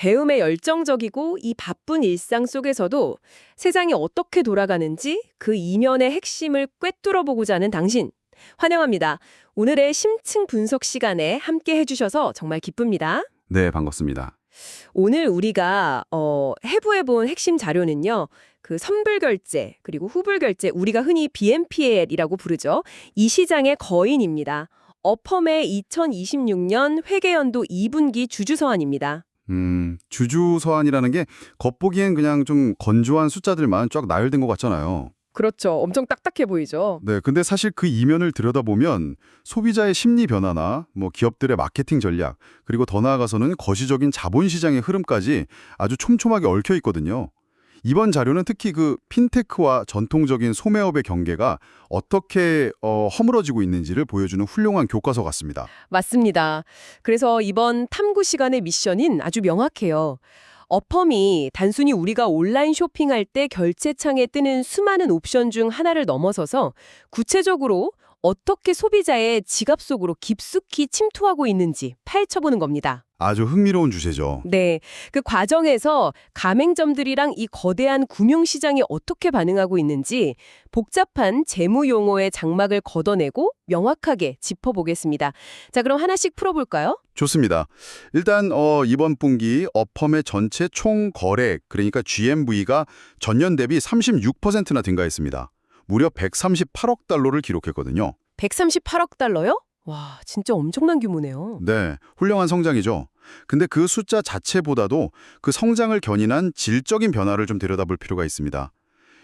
배움에 열정적이고 이 바쁜 일상 속에서도 세상이 어떻게 돌아가는지 그 이면의 핵심을 꿰뚫어 보고자 하는 당신. 환영합니다. 오늘의 심층 분석 시간에 함께 해주셔서 정말 기쁩니다. 네, 반갑습니다. 오늘 우리가 해부해본 핵심 자료는요. 그 선불결제 그리고 후불결제 우리가 흔히 BNPL이라고 부르죠. 이 시장의 거인입니다. 어펌의 2026년 회계연도 2분기 주주서한입니다. 주주서한이라는 게 겉보기엔 그냥 좀 건조한 숫자들만 쫙 나열된 것 같잖아요. 그렇죠. 엄청 딱딱해 보이죠. 네, 근데 사실 그 이면을 들여다보면 소비자의 심리 변화나 기업들의 마케팅 전략, 그리고 더 나아가서는 거시적인 자본시장의 흐름까지 아주 촘촘하게 얽혀 있거든요. 이번 자료는 특히 그 핀테크와 전통적인 소매업의 경계가 어떻게 허물어지고 있는지를 보여주는 훌륭한 교과서 같습니다. 맞습니다. 그래서 이번 탐구 시간의 미션인 아주 명확해요. 어펌이 단순히 우리가 온라인 쇼핑할 때 결제창에 뜨는 수많은 옵션 중 하나를 넘어서서 구체적으로 어떻게 소비자의 지갑 속으로 깊숙이 침투하고 있는지 파헤쳐보는 겁니다. 아주 흥미로운 주제죠. 네, 그 과정에서 가맹점들이랑 이 거대한 금융시장이 어떻게 반응하고 있는지 복잡한 재무 용어의 장막을 걷어내고 명확하게 짚어보겠습니다. 자, 그럼 하나씩 풀어볼까요? 좋습니다. 일단 이번 분기 어펌의 전체 총 거래액, 그러니까 GMV가 전년 대비 36%나 증가했습니다. 무려 138억 달러를 기록했거든요. 138억 달러요? 와, 진짜 엄청난 규모네요. 네, 훌륭한 성장이죠. 근데 그 숫자 자체보다도 그 성장을 견인한 질적인 변화를 좀 들여다볼 필요가 있습니다.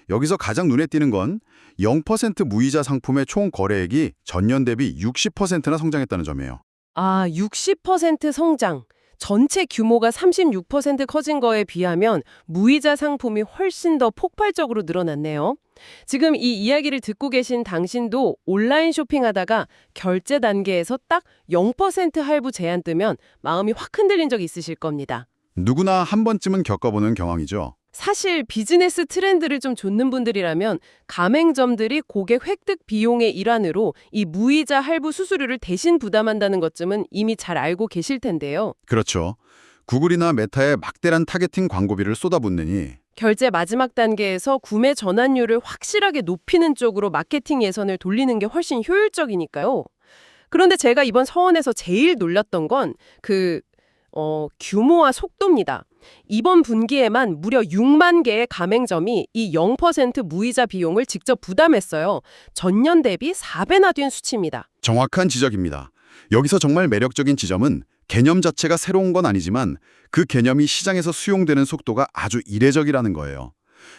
여기서 가장 눈에 띄는 건 0% 무이자 상품의 총 거래액이 전년 대비 60%나 성장했다는 점이에요. 아, 60% 성장. 전체 규모가 36% 커진 거에 비하면 무이자 상품이 훨씬 더 폭발적으로 늘어났네요. 지금 이 이야기를 듣고 계신 당신도 온라인 쇼핑하다가 결제 단계에서 딱 0% 할부 제한 뜨면 마음이 확 흔들린 적 있으실 겁니다. 누구나 한 번쯤은 겪어보는 경황이죠. 사실 비즈니스 트렌드를 좀 좇는 분들이라면 가맹점들이 고객 획득 비용의 일환으로 이 무이자 할부 수수료를 대신 부담한다는 것쯤은 이미 잘 알고 계실 텐데요. 그렇죠. 구글이나 메타의 막대한 타겟팅 광고비를 쏟아붓느니 결제 마지막 단계에서 구매 전환율을 확실하게 높이는 쪽으로 마케팅 예산을 돌리는 게 훨씬 효율적이니까요. 그런데 제가 이번 서원에서 제일 놀랐던 건 규모와 속도입니다. 이번 분기에만 무려 6만 개의 가맹점이 이 0% 무이자 비용을 직접 부담했어요. 전년 대비 4배나 뛴 수치입니다. 정확한 지적입니다. 여기서 정말 매력적인 지점은 개념 자체가 새로운 건 아니지만 그 개념이 시장에서 수용되는 속도가 아주 이례적이라는 거예요.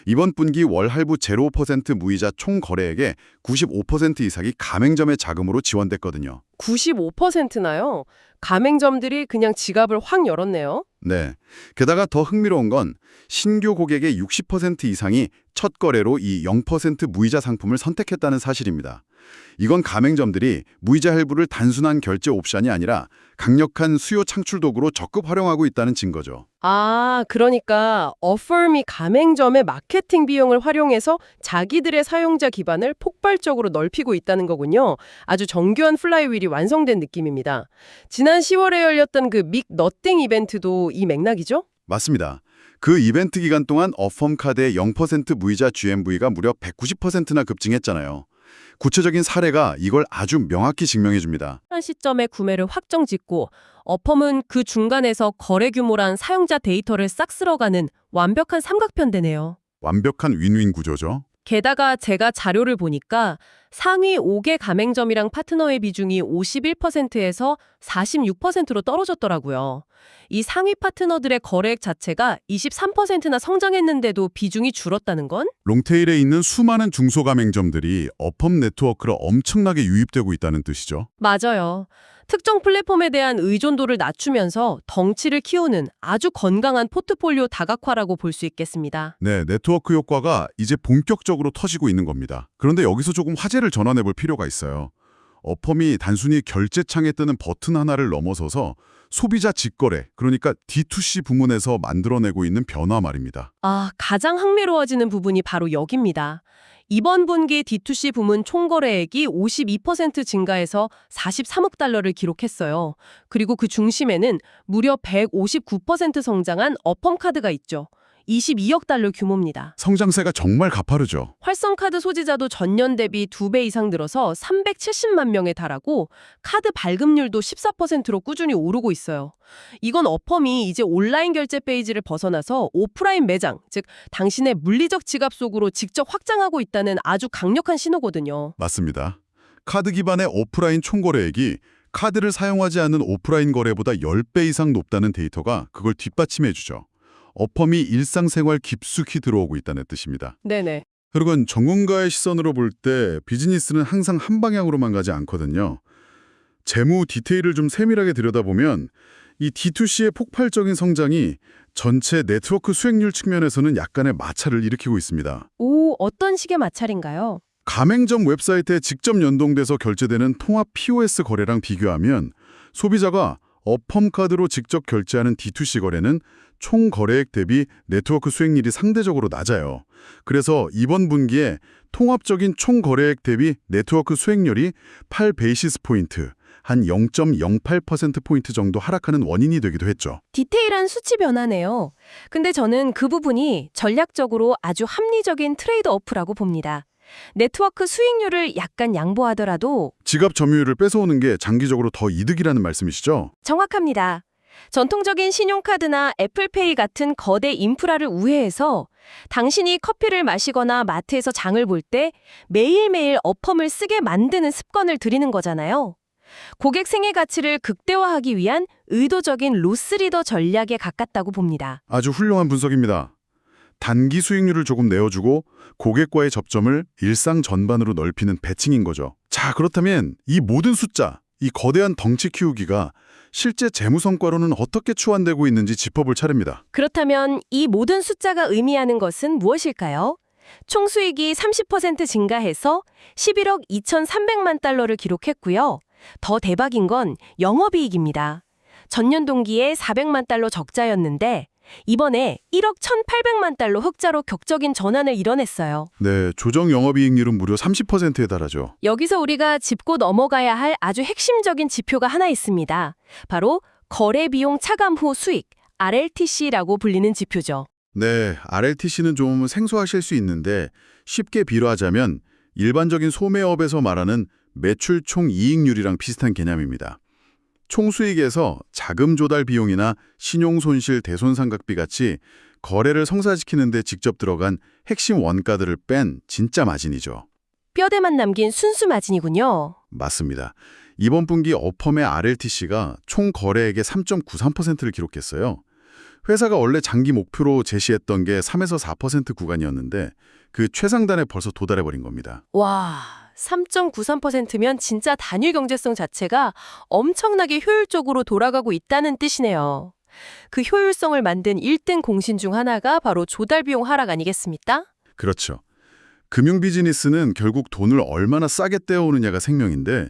이번 분기 월 할부 0% 무이자 총 거래액의 95% 이상이 가맹점의 자금으로 지원됐거든요. 95%나요? 가맹점들이 그냥 지갑을 확 열었네요. 네. 게다가 더 흥미로운 건 신규 고객의 60% 이상이 첫 거래로 이 0% 무이자 상품을 선택했다는 사실입니다. 이건 가맹점들이 무이자 할부를 단순한 결제 옵션이 아니라 강력한 수요 창출 도구로 적극 활용하고 있다는 증거죠. 아, 그러니까 어펌이 가맹점의 마케팅 비용을 활용해서 자기들의 사용자 기반을 폭발적으로 넓히고 있다는 거군요. 아주 정교한 플라이휠이 완성된 느낌입니다. 지난 10월에 열렸던 그 믹 너띵 이벤트도 이 맥락이죠? 맞습니다. 그 이벤트 기간 동안 어펌 카드의 0% 무이자 GMV가 무려 190%나 급증했잖아요. 구체적인 사례가 이걸 아주 명확히 증명해 줍니다. 한 시점에 구매를 확정 짓고 어펌은 그 중간에서 거래 규모란 사용자 데이터를 싹 쓸어가는 완벽한 삼각편대네요. 완벽한 윈윈 구조죠. 게다가 제가 자료를 보니까 상위 5개 가맹점이랑 파트너의 비중이 51%에서 46%로 떨어졌더라고요. 이 상위 파트너들의 거래액 자체가 23%나 성장했는데도 비중이 줄었다는 건? 롱테일에 있는 수많은 중소가맹점들이 어펌 네트워크로 엄청나게 유입되고 있다는 뜻이죠. 맞아요. 특정 플랫폼에 대한 의존도를 낮추면서 덩치를 키우는 아주 건강한 포트폴리오 다각화라고 볼 수 있겠습니다. 네, 네트워크 효과가 이제 본격적으로 터지고 있는 겁니다. 그런데 여기서 조금 화제를 전환해 볼 필요가 있어요. 어펌이 단순히 결제창에 뜨는 버튼 하나를 넘어서서 소비자 직거래, 그러니까 D2C 부문에서 만들어내고 있는 변화 말입니다. 가장 흥미로워지는 부분이 바로 여기입니다. 이번 분기 D2C 부문 총거래액이 52% 증가해서 43억 달러를 기록했어요. 그리고 그 중심에는 무려 159% 성장한 어펌카드가 있죠. 22억 달러 규모입니다. 성장세가 정말 가파르죠. 활성카드 소지자도 전년 대비 2배 이상 늘어서 370만 명에 달하고 카드 발급률도 14%로 꾸준히 오르고 있어요. 이건 어펌이 이제 온라인 결제 페이지를 벗어나서 오프라인 매장, 즉 당신의 물리적 지갑 속으로 직접 확장하고 있다는 아주 강력한 신호거든요. 맞습니다. 카드 기반의 오프라인 총거래액이 카드를 사용하지 않는 오프라인 거래보다 10배 이상 높다는 데이터가 그걸 뒷받침해주죠. 어펌이 일상생활 깊숙이 들어오고 있다는 뜻입니다. 네네. 그리고 전문가의 시선으로 볼 때 비즈니스는 항상 한 방향으로만 가지 않거든요. 재무 디테일을 좀 세밀하게 들여다보면 이 D2C의 폭발적인 성장이 전체 네트워크 수익률 측면에서는 약간의 마찰을 일으키고 있습니다. 어떤 식의 마찰인가요? 가맹점 웹사이트에 직접 연동돼서 결제되는 통합 POS 거래랑 비교하면 소비자가 어펌 카드로 직접 결제하는 D2C 거래는 총 거래액 대비 네트워크 수익률이 상대적으로 낮아요. 그래서 이번 분기에 통합적인 총 거래액 대비 네트워크 수익률이 8베이시스 포인트, 한 0.08%포인트 정도 하락하는 원인이 되기도 했죠. 디테일한 수치 변화네요. 근데 저는 그 부분이 전략적으로 아주 합리적인 트레이드오프라고 봅니다. 네트워크 수익률을 약간 양보하더라도 지갑 점유율을 뺏어오는 게 장기적으로 더 이득이라는 말씀이시죠? 정확합니다. 전통적인 신용카드나 애플페이 같은 거대 인프라를 우회해서 당신이 커피를 마시거나 마트에서 장을 볼 때 매일매일 어펌을 쓰게 만드는 습관을 들이는 거잖아요. 고객 생애 가치를 극대화하기 위한 의도적인 로스리더 전략에 가깝다고 봅니다. 아주 훌륭한 분석입니다. 단기 수익률을 조금 내어주고 고객과의 접점을 일상 전반으로 넓히는 배칭인 거죠. 자, 그렇다면 이 모든 숫자, 이 거대한 덩치 키우기가 실제 재무 성과로는 어떻게 추환되고 있는지 짚어볼 차례입니다. 그렇다면 이 모든 숫자가 의미하는 것은 무엇일까요? 총 수익이 30% 증가해서 11억 2,300만 달러를 기록했고요. 더 대박인 건 영업이익입니다. 전년 동기에 400만 달러 적자였는데 이번에 1억 1,800만 달러 흑자로 격적인 전환을 이뤄냈어요. 네, 조정 영업이익률은 무려 30%에 달하죠. 여기서 우리가 짚고 넘어가야 할 아주 핵심적인 지표가 하나 있습니다. 바로 거래비용 차감 후 수익, RLTC라고 불리는 지표죠. 네, RLTC는 좀 생소하실 수 있는데 쉽게 비유하자면 일반적인 소매업에서 말하는 매출 총 이익률이랑 비슷한 개념입니다. 총수익에서 자금 조달 비용이나 신용손실 대손상각비 같이 거래를 성사시키는 데 직접 들어간 핵심 원가들을 뺀 진짜 마진이죠. 뼈대만 남긴 순수 마진이군요. 맞습니다. 이번 분기 어펌의 RLTC가 총 거래액의 3.93%를 기록했어요. 회사가 원래 장기 목표로 제시했던 게 3에서 4% 구간이었는데 그 최상단에 벌써 도달해버린 겁니다. 와, 3.93%면 진짜 단일 경제성 자체가 엄청나게 효율적으로 돌아가고 있다는 뜻이네요. 그 효율성을 만든 1등 공신 중 하나가 바로 조달 비용 하락 아니겠습니까? 그렇죠. 금융 비즈니스는 결국 돈을 얼마나 싸게 떼어오느냐가 생명인데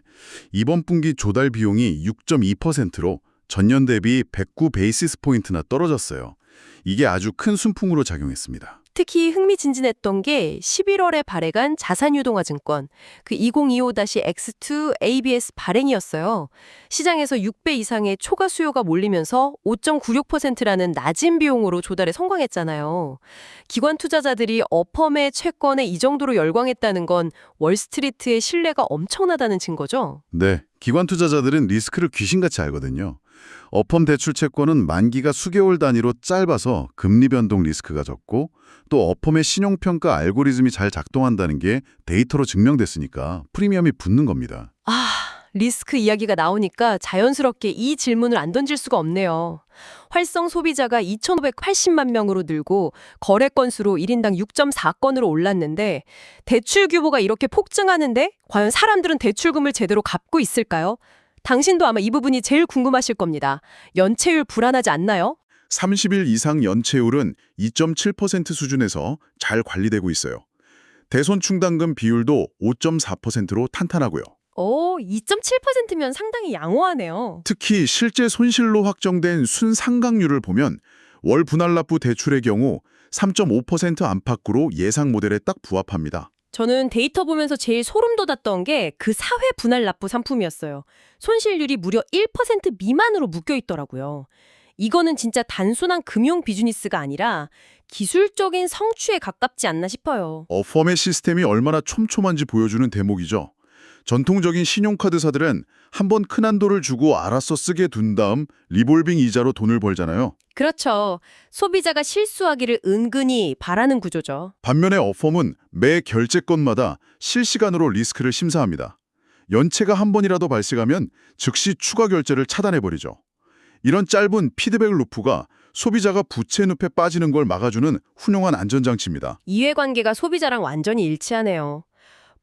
이번 분기 조달 비용이 6.2%로 전년 대비 109 베이시스 포인트나 떨어졌어요. 이게 아주 큰 순풍으로 작용했습니다. 특히 흥미진진했던 게 11월에 발행한 자산유동화증권, 그 2025-X2 ABS 발행이었어요. 시장에서 6배 이상의 초과 수요가 몰리면서 5.96%라는 낮은 비용으로 조달에 성공했잖아요. 기관 투자자들이 어펌의 채권에 이 정도로 열광했다는 건 월스트리트의 신뢰가 엄청나다는 증거죠. 네, 기관 투자자들은 리스크를 귀신같이 알거든요. 어펌 대출 채권은 만기가 수개월 단위로 짧아서 금리 변동 리스크가 적고 또 어펌의 신용평가 알고리즘이 잘 작동한다는 게 데이터로 증명됐으니까 프리미엄이 붙는 겁니다. 리스크 이야기가 나오니까 자연스럽게 이 질문을 안 던질 수가 없네요. 활성 소비자가 2,580만 명으로 늘고 거래 건수로 1인당 6.4건으로 올랐는데 대출 규모가 이렇게 폭증하는데 과연 사람들은 대출금을 제대로 갚고 있을까요? 당신도 아마 이 부분이 제일 궁금하실 겁니다. 연체율 불안하지 않나요? 30일 이상 연체율은 2.7% 수준에서 잘 관리되고 있어요. 대손 충당금 비율도 5.4%로 탄탄하고요. 오, 2.7%면 상당히 양호하네요. 특히 실제 손실로 확정된 순상각률을 보면 월 분할납부 대출의 경우 3.5% 안팎으로 예상 모델에 딱 부합합니다. 저는 데이터 보면서 제일 소름 돋았던 게 그 사회 분할 납부 상품이었어요. 손실률이 무려 1% 미만으로 묶여 있더라고요. 이거는 진짜 단순한 금융 비즈니스가 아니라 기술적인 성취에 가깝지 않나 싶어요. 어펌의 시스템이 얼마나 촘촘한지 보여주는 대목이죠. 전통적인 신용카드사들은 한번 큰 한도를 주고 알아서 쓰게 둔 다음 리볼빙 이자로 돈을 벌잖아요. 그렇죠. 소비자가 실수하기를 은근히 바라는 구조죠. 반면에 어펌은 매 결제 건마다 실시간으로 리스크를 심사합니다. 연체가 한 번이라도 발생하면 즉시 추가 결제를 차단해버리죠. 이런 짧은 피드백 루프가 소비자가 부채 늪에 빠지는 걸 막아주는 훌륭한 안전장치입니다. 이해관계가 소비자랑 완전히 일치하네요.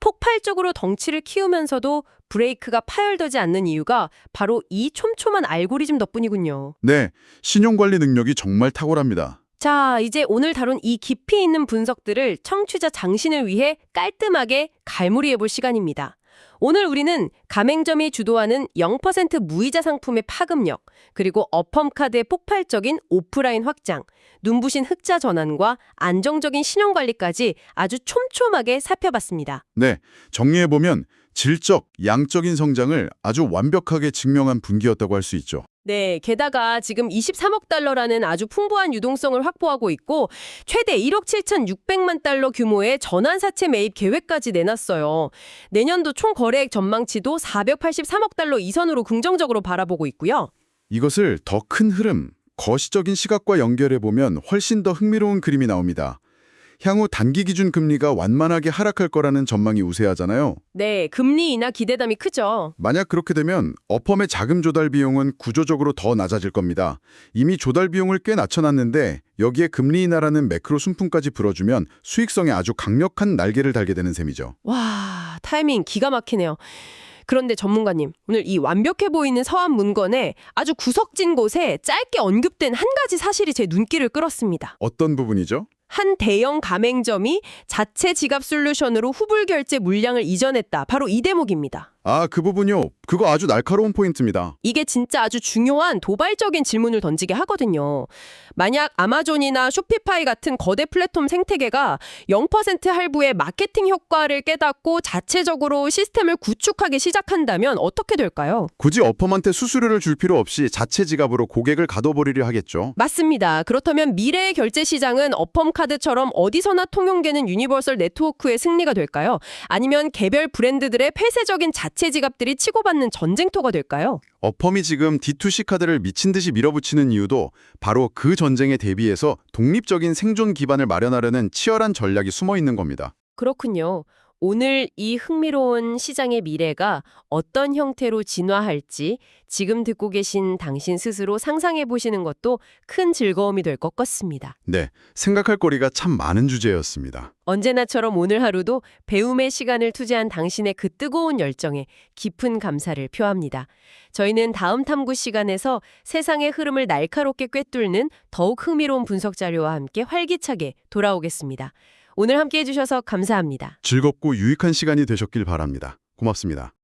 폭발적으로 덩치를 키우면서도 브레이크가 파열되지 않는 이유가 바로 이 촘촘한 알고리즘 덕분이군요. 네, 신용관리 능력이 정말 탁월합니다. 자, 이제 오늘 다룬 이 깊이 있는 분석들을 청취자 장신을 위해 깔끔하게 갈무리해 볼 시간입니다. 오늘 우리는 가맹점이 주도하는 0% 무이자 상품의 파급력, 그리고 어펌카드의 폭발적인 오프라인 확장, 눈부신 흑자 전환과 안정적인 신용관리까지 아주 촘촘하게 살펴봤습니다. 네, 정리해보면 질적, 양적인 성장을 아주 완벽하게 증명한 분기였다고 할 수 있죠. 네, 게다가 지금 23억 달러라는 아주 풍부한 유동성을 확보하고 있고 최대 1억 7,600만 달러 규모의 전환사채 매입 계획까지 내놨어요. 내년도 총 거래액 전망치도 483억 달러 이선으로 긍정적으로 바라보고 있고요. 이것을 더 큰 흐름, 거시적인 시각과 연결해보면 훨씬 더 흥미로운 그림이 나옵니다. 향후 단기 기준 금리가 완만하게 하락할 거라는 전망이 우세하잖아요. 네, 금리 인하 기대감이 크죠. 만약 그렇게 되면 어펌의 자금 조달 비용은 구조적으로 더 낮아질 겁니다. 이미 조달 비용을 꽤 낮춰놨는데 여기에 금리 인하라는 매크로 순풍까지 불어주면 수익성에 아주 강력한 날개를 달게 되는 셈이죠. 와, 타이밍 기가 막히네요. 그런데 전문가님, 오늘 이 완벽해 보이는 서한 문건에 아주 구석진 곳에 짧게 언급된 한 가지 사실이 제 눈길을 끌었습니다. 어떤 부분이죠? 한 대형 가맹점이 자체 지갑 솔루션으로 후불 결제 물량을 이전했다. 바로 이 대목입니다. 아, 그 부분요. 그거 아주 날카로운 포인트입니다. 이게 진짜 아주 중요한 도발적인 질문을 던지게 하거든요. 만약 아마존이나 쇼피파이 같은 거대 플랫폼 생태계가 0% 할부의 마케팅 효과를 깨닫고 자체적으로 시스템을 구축하기 시작한다면 어떻게 될까요? 굳이 어펌한테 수수료를 줄 필요 없이 자체 지갑으로 고객을 가둬버리려 하겠죠. 맞습니다. 그렇다면 미래의 결제 시장은 어펌 카드처럼 어디서나 통용되는 유니버설 네트워크의 승리가 될까요? 아니면 개별 브랜드들의 폐쇄적인 자체 지갑들이 치고받는 전쟁터가 될까요? 어펌이 지금 D2C 카드를 미친 듯이 밀어붙이는 이유도 바로 그 전쟁에 대비해서 독립적인 생존 기반을 마련하려는 치열한 전략이 숨어 있는 겁니다. 그렇군요. 오늘 이 흥미로운 시장의 미래가 어떤 형태로 진화할지 지금 듣고 계신 당신 스스로 상상해 보시는 것도 큰 즐거움이 될 것 같습니다. 네, 생각할 거리가 참 많은 주제였습니다. 언제나처럼 오늘 하루도 배움의 시간을 투자한 당신의 그 뜨거운 열정에 깊은 감사를 표합니다. 저희는 다음 탐구 시간에서 세상의 흐름을 날카롭게 꿰뚫는 더욱 흥미로운 분석 자료와 함께 활기차게 돌아오겠습니다. 오늘 함께 해주셔서 감사합니다. 즐겁고 유익한 시간이 되셨길 바랍니다. 고맙습니다.